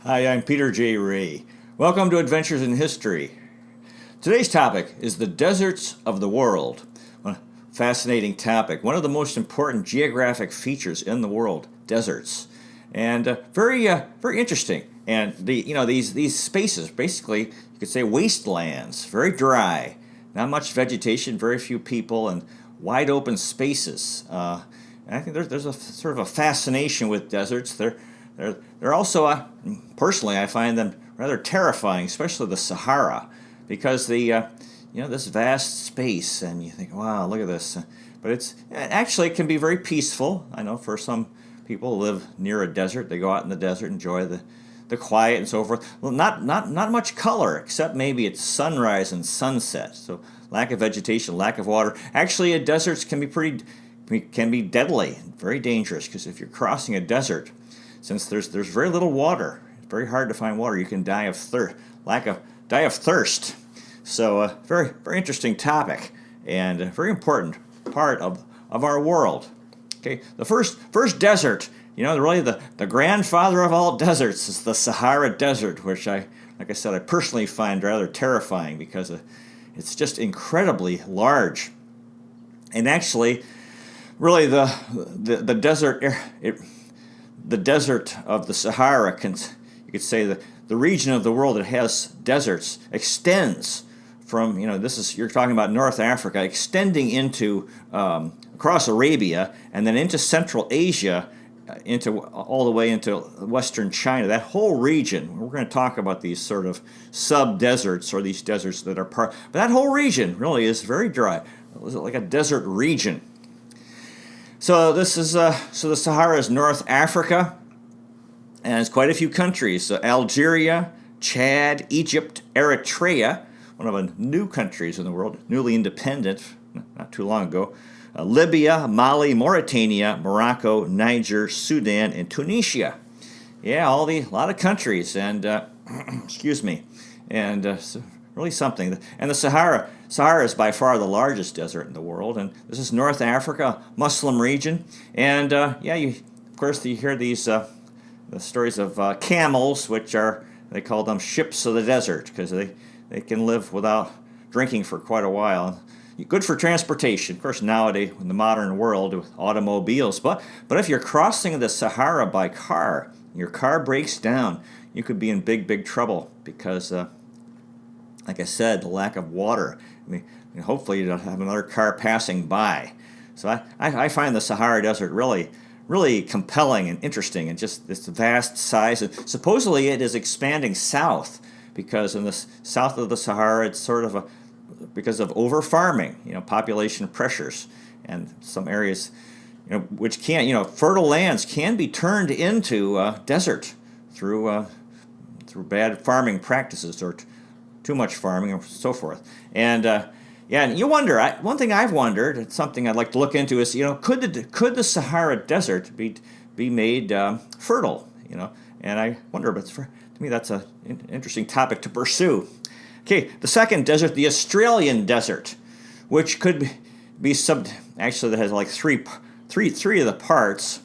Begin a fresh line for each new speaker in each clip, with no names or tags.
Hi, I'm Peter J. Ray. Welcome to Adventures in History. Today's topic is the deserts of the world. A fascinating topic, one of the most important geographic features in the world, deserts. And very interesting. And these spaces, basically, you could say wastelands, very dry, not much vegetation, very few people, and wide open spaces. And I think there's a sort of a fascination with deserts. They're also, personally, I find them rather terrifying, especially the Sahara, because this vast space, and you think, wow, look at this. But it can be very peaceful. I know for some people who live near a desert, they go out in the desert, enjoy the quiet and so forth. Well, not much color, except maybe it's sunrise and sunset. So lack of vegetation, lack of water. Actually, deserts can be deadly, very dangerous, because if you're crossing a desert, since there's very little water, it's very hard to find water. You can die of thirst. So very interesting topic and a very important part of our world. Okay, the first desert, really the grandfather of all deserts is the Sahara Desert, which like I said, I personally find rather terrifying because it's just incredibly large. And actually, really the desert. The desert of the Sahara, you could say the region of the world that has deserts extends from, you're talking about North Africa, extending into, across Arabia, and then into Central Asia, all the way into Western China. That whole region, we're going to talk about these sort of sub-deserts, or these deserts that are but that whole region really is very dry. It's like a desert region. So this is the Sahara is North Africa, and it's quite a few countries. So Algeria, Chad, Egypt, Eritrea, one of the new countries in the world, newly independent, not too long ago. Libya, Mali, Mauritania, Morocco, Niger, Sudan, and Tunisia. Yeah, a lot of countries, and excuse me, and really something. And the Sahara is by far the largest desert in the world, and this is North Africa, Muslim region. And of course, you hear these the stories of camels, which they call them ships of the desert, because they can live without drinking for quite a while. Good for transportation, of course, nowadays in the modern world with automobiles. But if you're crossing the Sahara by car, your car breaks down, you could be in big trouble because, like I said, the lack of water. I mean, hopefully you don't have another car passing by. So I find the Sahara Desert really compelling and interesting, and just this vast size. And supposedly it is expanding south, because in the south of the Sahara it's sort of because of over-farming, population pressures, and some areas, which can't, fertile lands can be turned into desert through bad farming practices or too much farming and so forth. And and you wonder, one thing I've wondered, it's something I'd like to look into, is could the Sahara Desert be made fertile? And I wonder, but to me that's an interesting topic to pursue. Okay, the second desert, the Australian Desert, which could be actually that has like three of the parts,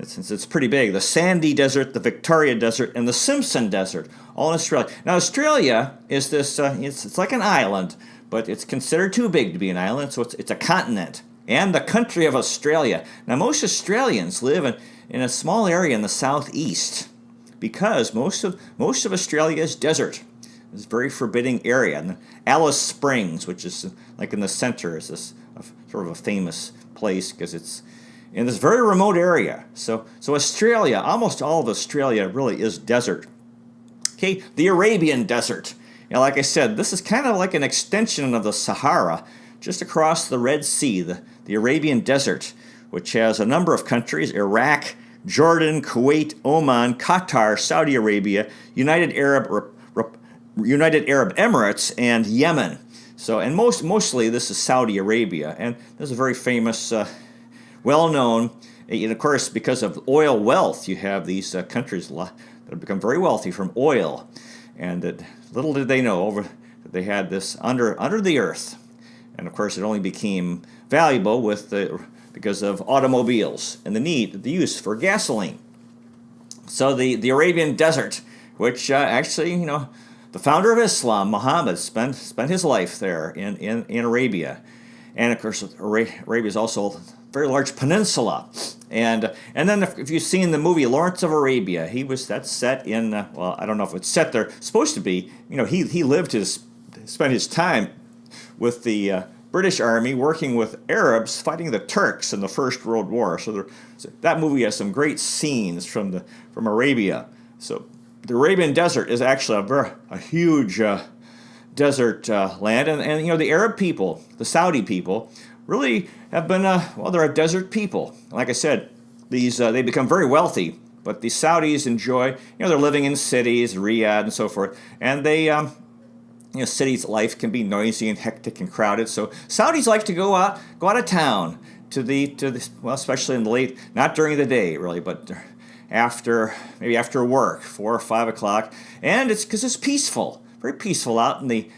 since it's pretty big: the Sandy Desert, the Victoria Desert, and the Simpson Desert, all in Australia. Now, Australia is this, it's like an island, but it's considered too big to be an island, so it's a continent, and the country of Australia. Now, most Australians live in a small area in the southeast, because most of Australia is desert. It's a very forbidding area. And Alice Springs, which is like in the center, is this sort of a famous place because it's in this very remote area. So Australia, almost all of Australia really is desert. Okay, the Arabian Desert. Like I said, this is kind of like an extension of the Sahara, just across the Red Sea, the Arabian Desert, which has a number of countries: Iraq, Jordan, Kuwait, Oman, Qatar, Saudi Arabia, United Arab Emirates, and Yemen. So, and mostly this is Saudi Arabia, and this is a very famous, well-known, and of course, because of oil wealth, you have these countries that have become very wealthy from oil, and that little did they know that they had this under the earth, and of course, it only became valuable because of automobiles and the use for gasoline. So the Arabian Desert which actually, the founder of Islam, Muhammad, spent his life there in Arabia. And of course, Arabia is also a very large peninsula. And then if you've seen the movie Lawrence of Arabia, that's set in, well, I don't know if it's set there, it's supposed to be, he spent his time with the British Army working with Arabs fighting the Turks in the First World War. So that movie has some great scenes from Arabia. So the Arabian Desert is actually a huge desert land, and the Arab people, the Saudi people, really have been they're a desert people. Like I said, they become very wealthy, but the Saudis enjoy they're living in cities, Riyadh and so forth, and they cities life can be noisy and hectic and crowded. So Saudis like to go out of town to the especially in the late, not during the day really, but maybe after work, 4 or 5 o'clock, and it's because it's peaceful, very peaceful out in the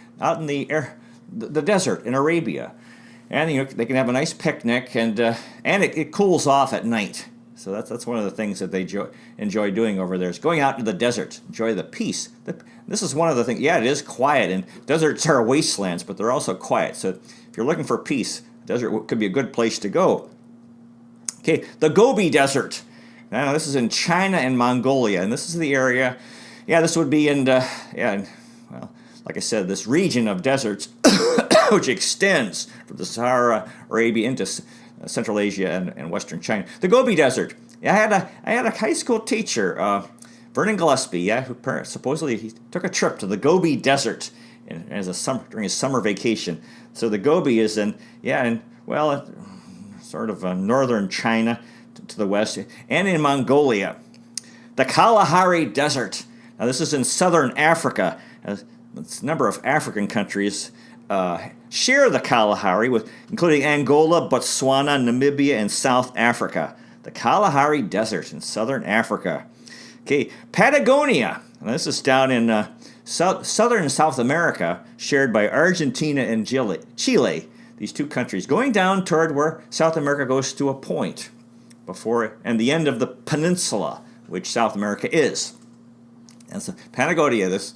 desert in Arabia, and they can have a nice picnic, and it cools off at night. So that's one of the things that they enjoy doing over there, is going out into the desert, enjoy the peace. This is one of the things. Yeah, it is quiet, and deserts are wastelands, but they're also quiet. So if you're looking for peace, desert could be a good place to go. Okay, the Gobi Desert. Now this is in China and Mongolia, and this is the area. Yeah, this would be like I said, this region of deserts, which extends from the Sahara Arabia into Central Asia and Western China. The Gobi Desert. Yeah, I had a high school teacher, Vernon Gillespie, who supposedly he took a trip to the Gobi Desert during his summer vacation. So the Gobi is sort of northern China to the west, and in Mongolia. The Kalahari Desert. Now this is in southern Africa. A number of African countries share the Kalahari, including Angola, Botswana, Namibia, and South Africa. The Kalahari Desert in southern Africa. Okay, Patagonia. Now, this is down in southern South America, shared by Argentina and Chile. These two countries going down toward where South America goes to a point and the end of the peninsula, which South America is. And so Patagonia, this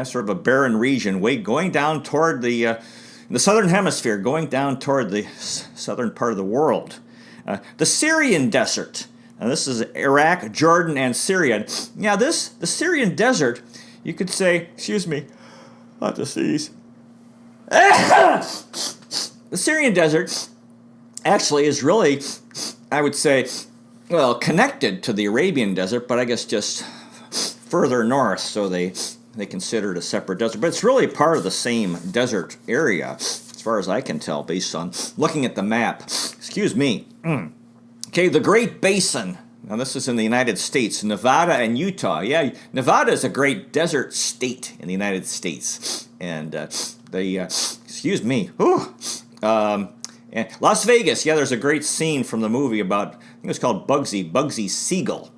sort of a barren region, going down toward the southern hemisphere, going down toward the southern part of the world. The Syrian Desert. Now this is Iraq, Jordan, and Syria. Yeah, the Syrian Desert, you could say, excuse me, not to sneeze. The Syrian Desert actually is really, I would say, connected to the Arabian Desert, but I guess just further north, so they consider it a separate desert. But it's really part of the same desert area, as far as I can tell, based on looking at the map. Excuse me. Okay, the Great Basin. Now, this is in the United States, Nevada and Utah. Yeah, Nevada is a great desert state in the United States. And excuse me. And Las Vegas. Yeah, there's a great scene from the movie about, I think it was called Bugsy Siegel.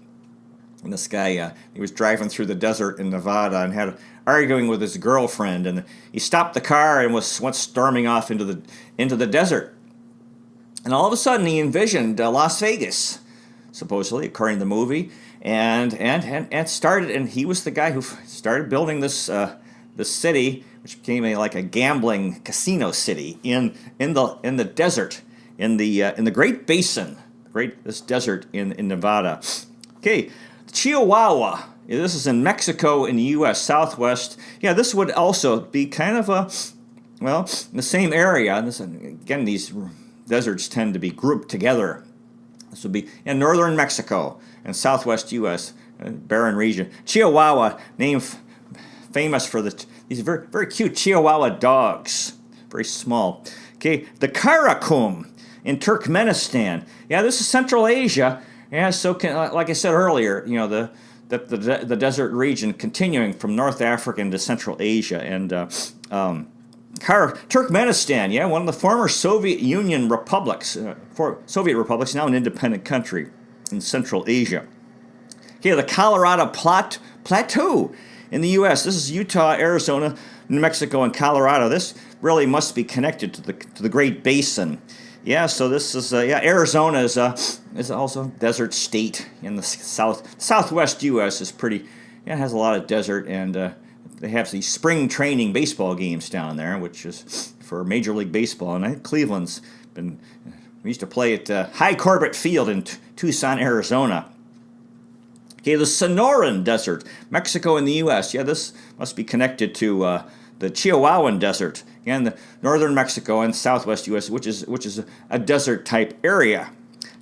And this guy, he was driving through the desert in Nevada and had arguing with his girlfriend. And he stopped the car and went storming off into the desert. And all of a sudden, he envisioned Las Vegas, supposedly, according to the movie, and started. And he was the guy who started building this city, which became a gambling casino city in the desert, in the Great Basin, this desert in Nevada. Okay, Chihuahua. This is in Mexico in the U.S. Southwest. Yeah, this would also be kind of in the same area. Again, these deserts tend to be grouped together. This would be in northern Mexico and southwest U.S., barren region. Chihuahua, famous for these very, very cute Chihuahua dogs, very small. Okay, the Karakum in Turkmenistan. Yeah, this is Central Asia. Yeah, so like I said earlier, the desert region continuing from North Africa into Central Asia, and Turkmenistan, yeah, one of the former Soviet Union republics, now an independent country in Central Asia. Okay, the Colorado Plateau in the U.S. This is Utah, Arizona, New Mexico, and Colorado. This really must be connected to the Great Basin. Yeah, so this is Arizona is also a desert state in the southwest U.S. is pretty yeah, it has a lot of desert, and they have these spring training baseball games down there, which is for Major League Baseball. And I think Cleveland's been. We used to play at High Corbett Field in Tucson, Arizona. Okay, the Sonoran Desert, Mexico and the U.S. Yeah, this must be connected to the Chihuahuan Desert, and the northern Mexico and southwest U.S., which is a desert type area.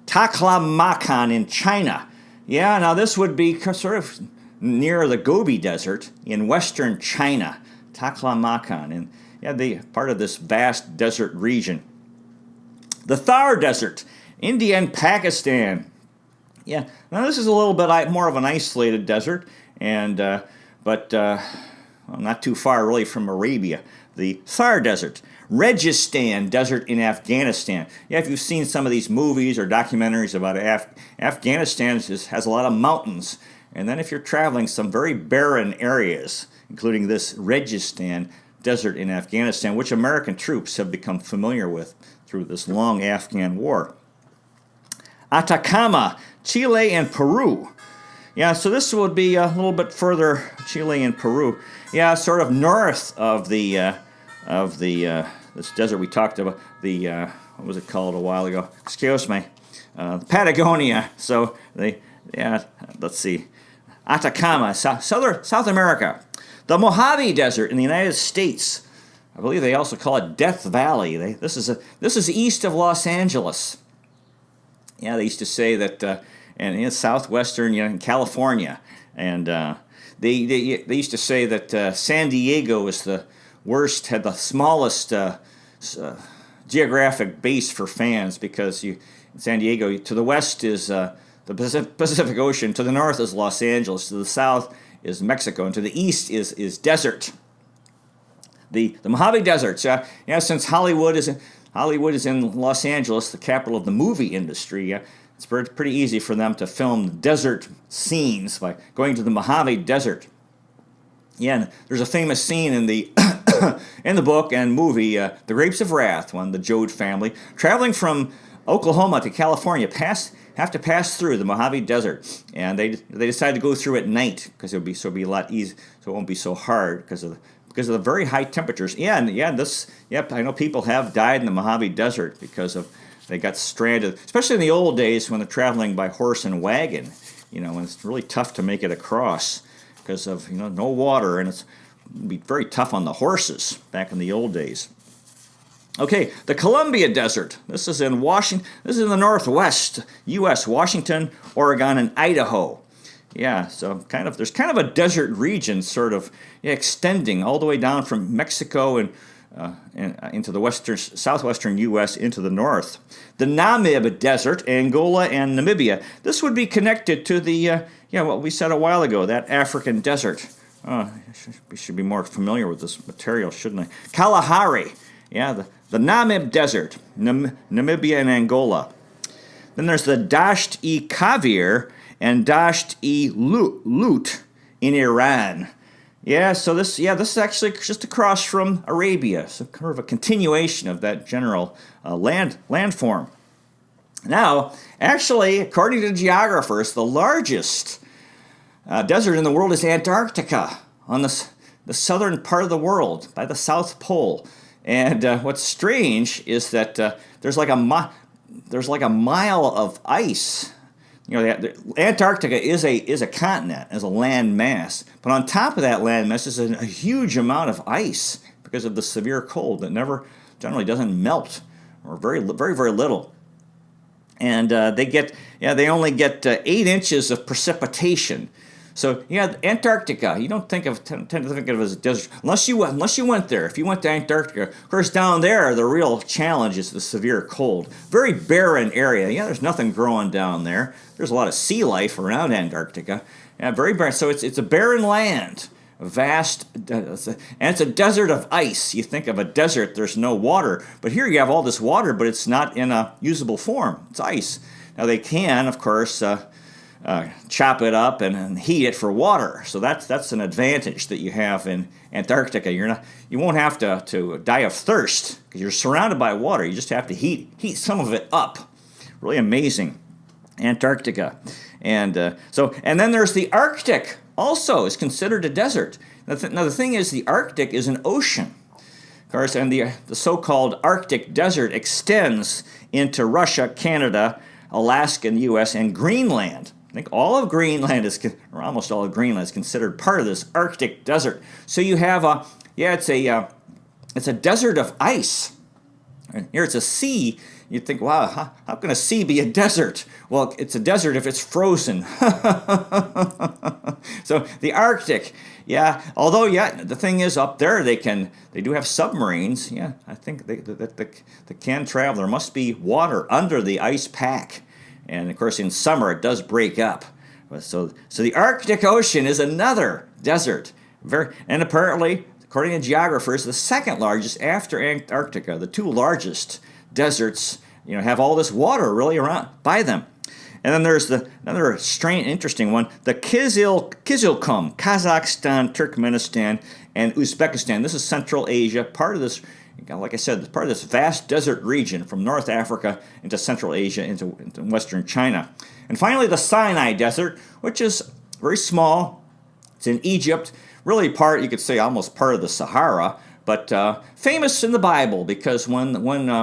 Taklamakan in China. Yeah, now this would be sort of near the Gobi Desert in western China. Taklamakan, and yeah, the part of this vast desert region. The Thar Desert, India and Pakistan. Yeah, now this is a little bit more of an isolated desert, and but not too far really from Arabia. The Thar Desert, Registan Desert in Afghanistan. Yeah, if you've seen some of these movies or documentaries about Afghanistan, has a lot of mountains, and then if you're traveling some very barren areas, including this Registan Desert in Afghanistan, which American troops have become familiar with through this long Afghan war. Atacama, Chile and Peru. Yeah, so this would be a little bit further, Chile and Peru. Yeah, sort of north of the this desert we talked about. The what was it called a while ago? Excuse me, Patagonia. So let's see, Atacama, South America. The Mojave Desert in the United States. I believe they also call it Death Valley. This is east of Los Angeles. Yeah, they used to say that, and in southwestern, in California, and they used to say that San Diego is the worst, had the smallest geographic base for fans, because San Diego to the west is the Pacific Ocean, to the north is Los Angeles, to the south is Mexico, and to the east is desert. The Mojave Deserts, since Hollywood is in Los Angeles, the capital of the movie industry. It's pretty easy for them to film desert scenes by going to the Mojave Desert. Yeah, and there's a famous scene in the in the book and movie, The Grapes of Wrath, when the Joad family, traveling from Oklahoma to California, have to pass through the Mojave Desert, and they decide to go through at night because it'll be a lot easy, so it won't be so hard because of the very high temperatures. I know people have died in the Mojave Desert because they got stranded, especially in the old days when they're traveling by horse and wagon, when it's really tough to make it across because of, no water, and it'd be very tough on the horses back in the old days. Okay, the Columbia Desert. This is in Washington. This is in the northwest U.S., Washington, Oregon, and Idaho. Yeah, so there's kind of a desert region sort of extending all the way down from Mexico and into the southwestern U.S. into the north. The Namib Desert, Angola and Namibia. This would be connected to the, what we said a while ago, that African desert. I should be more familiar with this material, shouldn't I? Kalahari, the Namib Desert, Namibia and Angola. Then there's the Dasht-e-Kavir and Dasht-e-Lut in Iran. Yeah, so this is actually just across from Arabia, so kind of a continuation of that general landform. Now, actually, according to geographers, the largest desert in the world is Antarctica, on the southern part of the world, by the South Pole. And what's strange is that there's like a mile of ice. Antarctica is a continent, as a land mass, but on top of that land mass is a huge amount of ice because of the severe cold that generally doesn't melt, or very, very, very little. And they only get 8 inches of precipitation. So Antarctica, you don't tend to think of it as a desert unless you went there. If you went to Antarctica, of course, down there the real challenge is the severe cold. Very barren area. There's nothing growing down there. There's a lot of sea life around Antarctica. Very barren. So it's a barren land, vast, and it's a desert of ice. You think of a desert, there's no water, but here you have all this water, but it's not in a usable form. It's ice. Now they can, of course, chop it up and heat it for water. So that's an advantage that you have in Antarctica. You won't have to die of thirst because you're surrounded by water. You just have to heat some of it up. Really amazing, Antarctica. And then there's the Arctic also is considered a desert. Now, the thing is, the Arctic is an ocean. Of course, and the so-called Arctic Desert extends into Russia, Canada, Alaska, and the U.S., and Greenland. I think all of Greenland or almost all of Greenland is considered part of this Arctic Desert. So you have it's a desert of ice. And here it's a sea. You'd think, wow, how can a sea be a desert? Well, it's a desert if it's frozen. So the Arctic, although the thing is up there they do have submarines. Yeah, I think they can travel. There must be water under the ice pack, and of course in summer it does break up. So the Arctic Ocean is another desert, and apparently, according to geographers, the second largest after Antarctica. The two largest deserts, have all this water really around by them. And then there's another strange, interesting one, the Kizilkum, Kazakhstan, Turkmenistan, and Uzbekistan. This is Central Asia, part of this, like I said, part of this vast desert region from North Africa into Central Asia into Western China. And finally, the Sinai Desert, which is very small. It's in Egypt, really you could say almost part of the Sahara, but famous in the Bible because when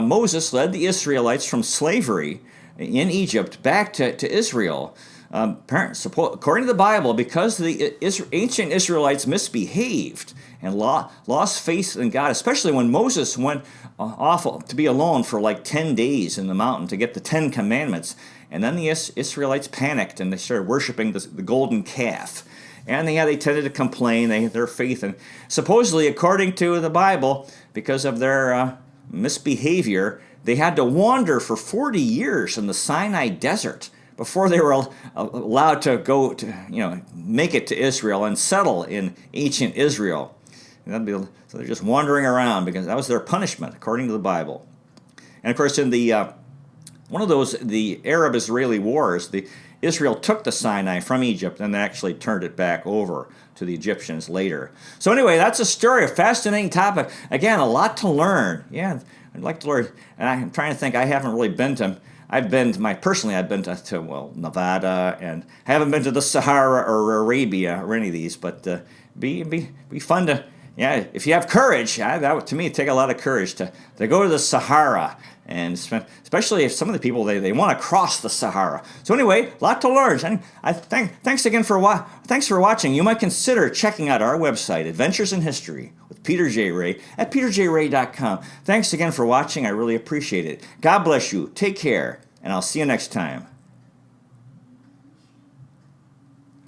Moses led the Israelites from slavery in Egypt back to Israel, according to the Bible, because the ancient Israelites misbehaved and lost faith in God, especially when Moses went off to be alone for like 10 days in the mountain to get the 10 Commandments, and then the Israelites panicked and they started worshiping the golden calf. And they tended to complain, their faith. And supposedly, according to the Bible, because of their misbehavior, they had to wander for 40 years in the Sinai Desert before they were allowed to go to, make it to Israel and settle in ancient Israel. So they're just wandering around because that was their punishment, according to the Bible. And of course, in the the Arab-Israeli wars, Israel took the Sinai from Egypt and actually turned it back over to the Egyptians later. So anyway, that's a story, a fascinating topic. Again, a lot to learn. Yeah, I'd like to learn. And I'm trying to think, I haven't really been to, I've been to Nevada, and I haven't been to the Sahara or Arabia or any of these, but be fun to, if you have courage, that would, to me, take a lot of courage to go to the Sahara, and especially if some of the people, they want to cross the Sahara. So anyway, a lot to learn. Thanks again for watching. You might consider checking out our website, Adventures in History with Peter J. Ray at peterjray.com. Thanks again for watching. I really appreciate it. God bless you. Take care, and I'll see you next time.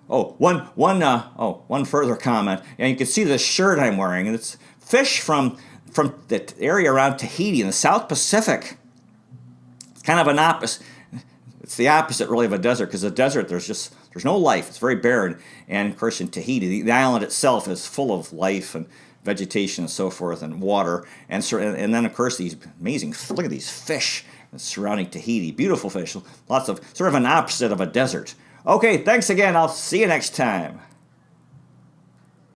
Oh, one further comment. You can see the shirt I'm wearing, and it's fish from the area around Tahiti in the South Pacific. It's kind of an opposite. It's the opposite, really, of a desert, because a desert, there's no life. It's very barren. And, of course, in Tahiti, the island itself is full of life and vegetation and so forth and water. And then, of course, these amazing, look at these fish surrounding Tahiti. Beautiful fish. Lots of, sort of an opposite of a desert. Okay, thanks again. I'll see you next time.